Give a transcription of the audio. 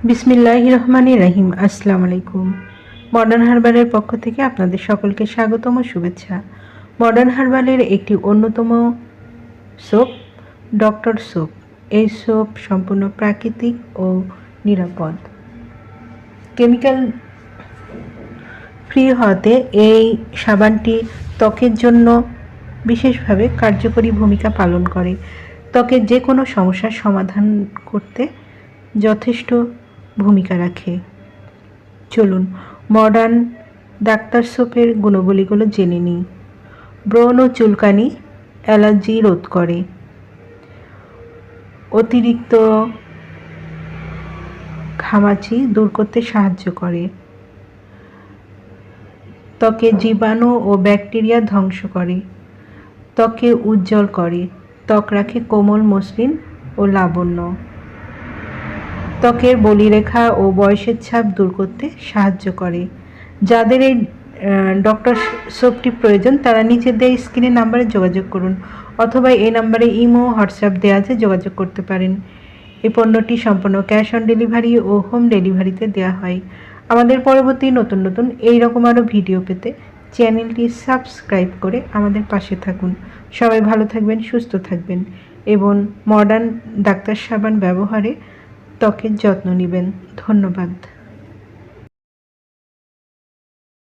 বিসমিল্লাহির রহমানির রহিম। আসসালামু আলাইকুম। মডার্ন হার্বালের পক্ষ থেকে আপনাদের সকলকে স্বাগতম ও শুভেচ্ছা। মডার্ন হার্বালের একটি অন্যতম সোপ ডক্টর সোপ। এই সোপ সম্পূর্ণ প্রাকৃতিক ও নিরাপদ। কেমিক্যাল ফ্রি হওয়াতে এই সাবানটি ত্বকের জন্য বিশেষভাবে কার্যকরী ভূমিকা পালন করে। ত্বকের যে কোনো সমস্যার সমাধান করতে যথেষ্ট ভূমিকা রাখে। চলুন মডার্ন ডাক্তার সোপের গুণাবলীগুলো জেনে নিই। ব্রণ ও চুলকানি অ্যালার্জি রোধ করে, অতিরিক্ত ঘামাচি দূর করতে সাহায্য করে, ত্বকে জীবাণু ও ব্যাকটেরিয়া ধ্বংস করে, ত্বকে উজ্জ্বল করে, ত্বক রাখে কোমল, মসৃণ ও লাবণ্য, ত্বকের বলিরেখা ও বয়সের ছাপ দূর করতে সাহায্য করে। যাদের এই ডক্টর সোপটি প্রয়োজন তারা নিচের দেওয়া স্ক্রিনের নাম্বারে যোগাযোগ করুন, অথবা এই নাম্বারে ইমো হোয়াটসঅ্যাপ দেওয়া আছে, যোগাযোগ করতে পারেন। এই পণ্যটি সম্পূর্ণ ক্যাশ অন ডেলিভারি ও হোম ডেলিভারিতে দেওয়া হয়। আমাদের পরবর্তী নতুন নতুন এইরকম আরও ভিডিও পেতে চ্যানেলটি সাবস্ক্রাইব করে আমাদের পাশে থাকুন। সবাই ভালো থাকবেন, সুস্থ থাকবেন এবং মডার্ন ডাক্তার সাবান ব্যবহারে ত্বকের যত্ন নেবেন। ধন্যবাদ।